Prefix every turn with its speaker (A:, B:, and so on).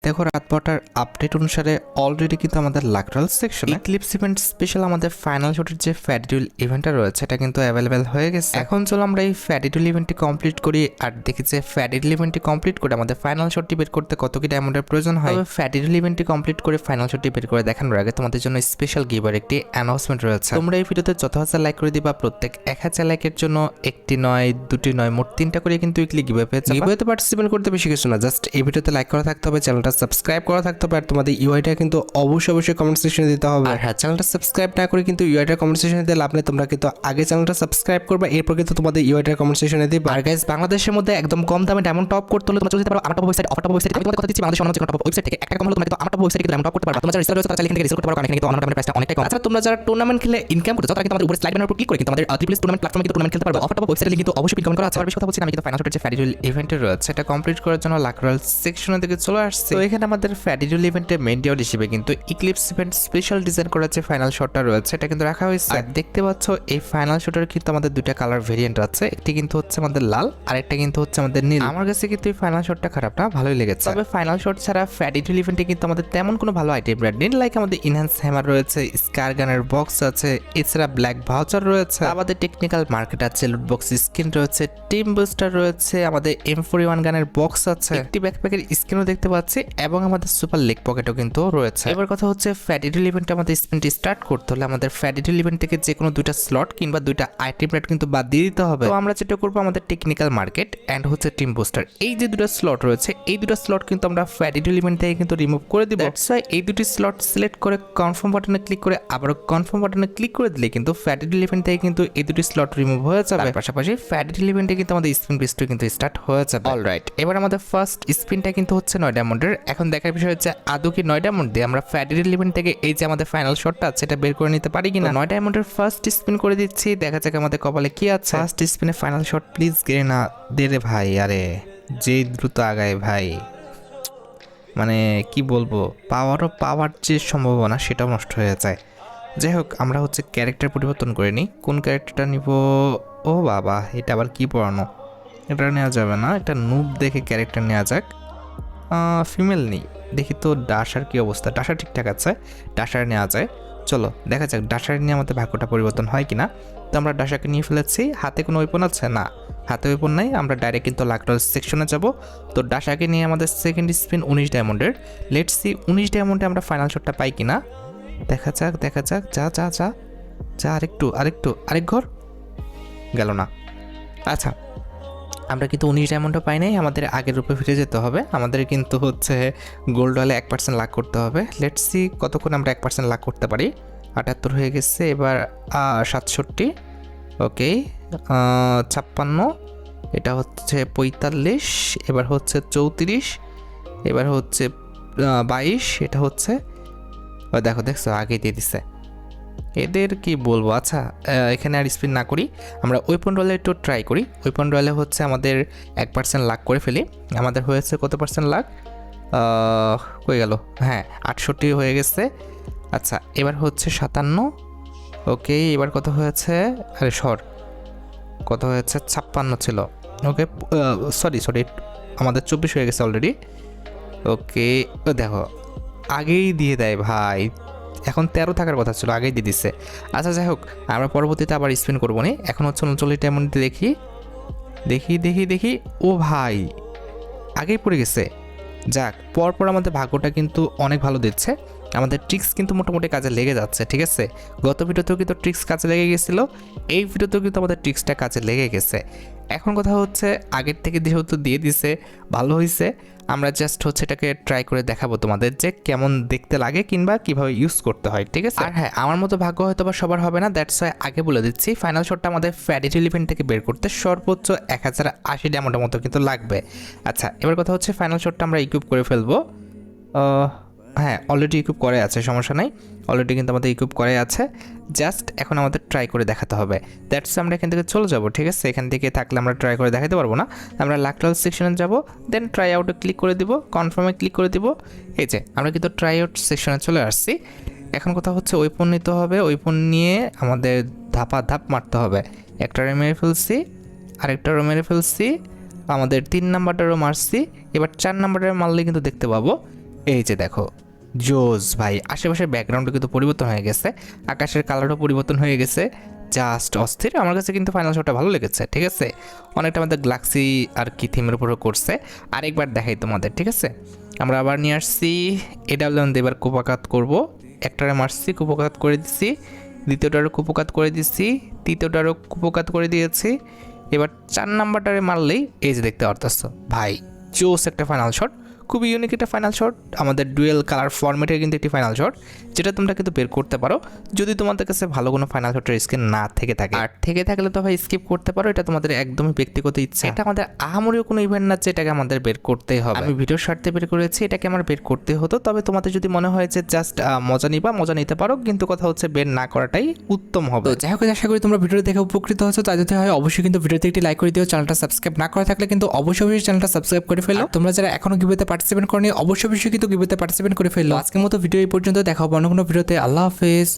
A: দেখো রাত 12টার আপডেট অনুসারে অলরেডি কিন্তু আমাদের লাকরাল সেকশনে ইক্লিপস ইভেন্ট স্পেশাল আমাদের ফাইনাল শটের যে ফ্যাডিডুল ইভেন্টটা রয়েছে এটা কিন্তু অ্যাভেলেবেল হয়ে গেছে। এখন চলো আমরা এই ফ্যাডিডুল ইভেন্টটি কমপ্লিট করি আর দেখি যে ফ্যাডিডুল ইভেন্টটি কমপ্লিট করে আমাদের ফাইনাল শটটি বের করতে কত কি ডায়মন্ডের প্রয়োজন হয়। ফ্যাডিডুল ইভেন্টটি কমপ্লিট করে ফাইনাল শটটি বের করে দেখানোর আগে তোমাদের জন্য স্পেশাল গিভার একটি অ্যানাউন্সমেন্ট রয়েছে। তোমরা এই ভিডিওতে যত হাজার লাইক করে দিবা প্রত্যেক 1000 লাইকের জন্য একটি নয় দুটি নয় মোট 3টা করে কিন্তু উইকলি গিভওয়ে পেয়ে যাবে। গিভওয়েতে পার্টিসিপেট করতে বেশি কিছু না, জাস্ট এই ভিডিওতে লাইক করা থাকতে হবে, চ্যানেলটা সাবস্ক্রাইব করা থাকতে হবে আর তোমাদের ইউআইটা কিন্তু অবশ্যই কমেন্ট সেকশনে দিতে হবে। আর হ্যাঁ, চ্যানেলটা সাবস্ক্রাইব না করে কিন্তু ইউআইটা কমেন্ট সেকশনে দিতে লাভ নেই। তোমরা কিন্তু আগে চ্যানেলটা সাবস্ক্রাইব করবে, এরপর কিন্তু তোমাদের ইউআইটা কমেন্ট সেকশনে দিবে। আর গাইস, বাংলাদেশের মধ্যে একদম কম দামে ডায়মন্ড টপ করতে হলে তোমরা চলে যেতে পারো আমার top website, offer top website. আমি তোমাদের কথা দিচ্ছি, বাংলাদেশের অন্য যে কোনো টপ ওয়েবসাইট থেকে একটা কম হলে তোমরা কিন্তু আমার টপ ওয়েবসাইটে কিন্তু ডায়মন্ড টপ করতে পারবে। তোমরা যারা রিসেলার রয়েছে তারা চাইলে এখান থেকে রিসেল করতে পারো, কারণ এখানে কিন্তু অন্য ডায়মন্ডের প্রাইসটা অনেকটাই কম। আচ্ছা, তোমরা যারা টুর্নামেন্ট খেলে ইনকাম করতে চাও তারা কিন্তু আমাদের উপরে স্লাইড বাটনের উপর ক্লিক করে কিন্তু আমাদের ট্রিপল টুর্নামেন্ট প্ল্যাটফর্মে কিন্তু টুর্নামেন্ট খেলতে পারবে। অফার টপ ওয়েবসাইটে লিংক কিন্তু অবশ্যই কমেন্ট করা আছে। আর বেশি কথা বলছি না, আমি কিন্তু ফাইনাল শটের যে ফ্যাডিডুল ইভেন্টে রয়েছে এটা কমপ্লিট করার জন্য লাকরাল সেকশনে থেকে চলে আসছে। তো এখানে আমাদের ফ্যাডিডুল ইভেন্টের মেইন ডিওল হিসেবে কিন্তু ইক্লিপস ইভেন্ট স্পেশাল ডিজাইন করার যে ফাইনাল শটটা রয়েছে এটা কিন্তু রাখা হয়েছে। আর দেখতে পাচ্ছ এই ফাইনাল শটের কিন্তু আমাদের দুইটা কালার ভেরিয়েন্ট আছে, একটি কিন্তু হচ্ছে আমাদের লাল আর একটা কিন্তু হচ্ছে আমাদের নীল। আমার কাছে কিন্তু এই ফাইনাল শটটা খারাপ না, ভালোই লেগেছে। তবে ফাইনাল শট ছাড়া ফ্যাডিডুল ইভেন্টে কিন্তু আমাদের তেমন কোনো ভালো আইটেম ব্র্যান্ড নেই। লাইক আমাদের ইনহ্যান্স হ্যামার রয়েছে, স্কার গানের বক্স আছে, এছাড়া ব্ল্যাক ভাউচার রয়েছে, আমাদের টেকনিক্যাল মার্কেট আছে, লুট বক্স স্কিন রয়েছে, টিম বুস্টার রয়েছে, আমাদের M41 গানের বক্স আছে, একটি ব্যাকপ্যাকের স্কিনও দেখতে পাচ্ছি এবং আমাদের সুপার লেগ পকেটও কিন্তু রয়েছে। এবার কথা হচ্ছে ফ্যাডিডুল ইভেন্টে আমাদের স্পিনটি স্টার্ট করতে হলে আমাদের ফ্যাডিডুল ইভেন্ট থেকে যে কোনো দুইটা স্লট কিংবা দুইটা আইটেম রেট কিন্তু বাদ দিয়ে দিতে হবে। তো আমরা যেটা করবো আমাদের টেকনিক্যাল মার্কেট এন্ড হচ্ছে টিম বুস্টার, এই যে দুটো স্লট রয়েছে এই দুটো স্লট কিন্তু আমরা ফ্যাডিডুল ইভেন্ট থেকে কিন্তু রিমুভ করে দিব। দ্যাটস ওয়াই এই দুটি স্লট সিলেক্ট করে কনফার্ম বাটনে ক্লিক করে আবারও কনফার্ম বাটনে ক্লিক করে দিলে কিন্তু ফ্যাডিডুল ইভেন্ট থেকে কিন্তু এই দুটি স্লট রিমুভ হয়ে যাবে। পাশাপাশি ফ্যাডিডুল ইভেন্টে কিন্তু আমাদের স্পিন পিসটা কিন্তু স্টার্ট হয়ে যাবে। অলরাইট, এবার আমাদের ফার্স্ট স্পিনটা কিন্তু হচ্ছে 9 ডায়মন্ডের। এখন দেখার বিষয় হচ্ছে আদৌ কি 9 ডায়মন্ড দিয়ে আমরা ফ্যাডিডুল ইভেন্ট থেকে এই যে আমাদের ফাইনাল শটটা আছে সেটা বের করে নিতে পারি কিনা। 9 ডায়মন্ডের ফার্স্ট স্পিন করে দিচ্ছি, দেখা যাক আমাদের কপালে কি আছে। ফার্স্ট স্পিনে ফাইনাল শট প্লিজ গেরে না দে রে ভাই। আরে যে দ্রুত আগায় ভাই, মানে কি বলবো, পাওয়ার যে সম্ভাবনা সেটাও নষ্ট হয়ে যায়। যাই হোক, আমরা হচ্ছে ক্যারেক্টার পরিবর্তন করে নিই। কোন ক্যারেক্টারটা নিব? ও বাবা, এটা আবার কি পড়ানো, এটা নেওয়া যাবে না, এটা নুব দেখে ক্যারেক্টার নেওয়া যাক। ফিমেল নেই, দেখি তো ডাসার কি অবস্থা। ডাসার ঠিকঠাক আছে, ডাসার নেওয়া যায়। চলো দেখা যাক ডাসার নিয়ে আমাদের ভাগ্যটা পরিবর্তন হয় কিনা। তো আমরা ডাসাকে নিয়ে ফেলেছি। হাতে কোনো ওয়েপন আছে? না, হাতে ওয়েপন নাই। আমরা ডাইরেক্ট কিন্তু লাকরাল সেকশনে যাব। তো ডাসাকে নিয়ে আমাদের সেকেন্ড স্পিন 19 ডায়মন্ডের। লেটস সি 19 ডায়মন্ডে আমরা ফাইনাল শটটা পাই কিনা। দেখা যাক যা যা যা যা, আরেক ঘর গেল না। আচ্ছা, আমরা কিন্তু 19 ডায়মন্ডও পাই নাই, আমাদের আগের রূপে ফিরে যেতে হবে। আমাদের কিন্তু হচ্ছে গোল্ড হলে 1% লাখ করতে হবে। লেটস সি কতক্ষণ আমরা 1% লাখ করতে পারি। 78 হয়ে গেছে, এবার 67, ওকে, 56, এটা হচ্ছে 45, এবার হচ্ছে 34, এবার হচ্ছে 22, এটা হচ্ছে দেখছো আগেই দিয়ে দিছে। এদের কি বলবো। আচ্ছা, এখানে আর স্পিন না করি, আমরা ওয়েপন রয়েলে একটু ট্রাই করি। ওয়েপন রয়েলে হচ্ছে আমাদের 1% লাখ করে ফেলি। আমাদের হয়েছে কত পার্সেন্ট লাখ? কই গেল? হ্যাঁ, 68 হয়ে গেছে। আচ্ছা, এবার হচ্ছে 57, ওকে, এবার কত হয়েছে? আরে কত হয়েছে? 56 ছিল, ওকে, সরি আমাদের 24 হয়ে গেছে অলরেডি। ওকে, দেখো আগেই দিয়ে দেয় ভাই, এখন 13 থাকার কথা ছিল, আগেই দিয়ে দিচ্ছে। আচ্ছা যাই হোক, আমরা পরবর্তীতে আবার স্পিন করবো না। এখন হচ্ছে 39 ডায়মন্ড দেখি। ও ভাই, আগেই পড়ে গেছে। যাক, পরপর আমাদের ভাগ্যটা কিন্তু অনেক ভালো দিচ্ছে। আমাদের ট্রিক্স কিন্তু মোটামুটি কাজে লেগে যাচ্ছে, ঠিক আছে। গত ভিডিওতেও কিন্তু ট্রিক্স কাজে লেগে গেছিল, এই ভিডিওতেও কিন্তু আমাদের ট্রিক্সটা কাজে লেগে গেছে। এখন কথা হচ্ছে আগের থেকে যেহেতু দিয়ে দিছে ভালো হয়েছে, আমরা জাস্ট হচ্ছে এটাকে ট্রাই করে দেখাবো তোমাদের যে কেমন দেখতে লাগে কিংবা কিভাবে ইউজ করতে হয়, ঠিক আছে। আর হ্যাঁ, আমার মতো ভাগ্য হয়তো বা সবার হবে না, দ্যাটস ওয়াই আগে বলে দিচ্ছি ফাইনাল শটটা আমাদের ফ্যাডিডুল ইভেন্ট থেকে বের করতে সর্বোচ্চ 1080 ডায়মন্ডের মতো কিন্তু লাগবে। আচ্ছা, এবার কথা হচ্ছে ফাইনাল শটটা আমরা ইকুইপ করে ফেলবো। হ্যাঁ, অলরেডি ইকুইপ করে আছে, সমস্যা নাই, অলরেডি কিন্তু আমাদের ইকুইপ করে আছে। জাস্ট এখন আমাদের ট্রাই করে দেখাতে হবে। দ্যাটস আমরা এখান থেকে চলে যাব, ঠিক আছে। এখান থেকে থাকলে আমরা ট্রাই করে দেখাতে পারবো না। আমরা লাকরাল সেকশনে যাব, দেন ট্রাই আউটে ক্লিক করে দিব, কনফার্মে ক্লিক করে দিব। এই যে আমরা কিন্তু ট্রাই আউট সেকশনে চলে আসছি। এখন কথা হচ্ছে ওয়েপন নিতে হবে, ওয়েপন নিয়ে আমাদের ধাপ মারতে হবে। একটারে মেরে ফেলছি, আরেকটারও মেরে ফেলছি, আমাদের 3 নাম্বারটারও মারছি। এবার 4 নাম্বারের মারলে কিন্তু দেখতে পাবো এই যে দেখো জোস ভাই, আশেপাশের ব্যাকগ্রাউন্ডটা কিন্তু পরিবর্তন হয়ে গেছে, আকাশের কালারও পরিবর্তন হয়ে গেছে, জাস্ট অস্থির। আমার কাছে কিন্তু ফাইনাল শটটা ভালো লেগেছে, ঠিক আছে। অনেকটা আমাদের গ্লাক্সি আর কি থিমের উপরও করছে। আরেকবার দেখাই তোমাদের, ঠিক আছে। আমরা আবার নিয়ে আসছি AWM দিয়ে এবার কুপাকাত করবো। একটারে মারছি, কুপকাত করে দিচ্ছি, দ্বিতীয়টারও কুপকাত করে দিচ্ছি, তৃতীয়টারও কুপকাত করে দিয়েছি। এবার 4 নাম্বারটারে মারলেই এই যে দেখতে পারতেছো ভাই, জোস একটা ফাইনাল শট, খুবই ইউনিক একটা ফাইনাল শট। আমাদের ডুয়েল কালার ফরম্যাটের কিন্তু একটি ফাইনাল শট, যেটা তোমরা কিন্তু বের করতে পারো যদি তোমাদের কাছে ভালো কোনো ফাইনাল শটের স্কিন না থেকে থাকে। আর থেকে থাকলে তো ভাই স্কিপ করতে পারো, এটা তোমাদের একদমই ব্যক্তিগত ইচ্ছা। এটা আমাদের আহামরিও কোনো ইভেন্ট না যে এটাকে আমাদের বের করতেই হবে। আমি ভিডিওর স্বার্থে বের করেছি, এটাকে আমার বের করতে হতো। তবে তোমাদের যদি মনে হয় যে জাস্ট মজা নিবা, মজা নিতে পারো, কিন্তু কথা হচ্ছে বের না করাটাই উত্তম হবে।
B: তো যাই হোক, আশা করি তোমরা ভিডিওটি দেখে উপকৃত হয়েছো। তাই যদি হয় অবশ্যই কিন্তু ভিডিওতে একটি লাইক করে দিও। চ্যানেলটা সাবস্ক্রাইব না করা থাকলে কিন্তু অবশ্যই চ্যানেলটা সাবস্ক্রাইব করে ফেলো। তোমরা যারা এখনো গিভওয়েতে পার্টিসিপেট করনি অবশ্যই কিন্তু গিভওয়েতে পার্টিসিপেট করে ফেলো। আজকের মতো ভিডিও এই পর্যন্ত, দেখা হবে অন্য কোনো ভিডিওতে। আল্লাহ হাফেজ।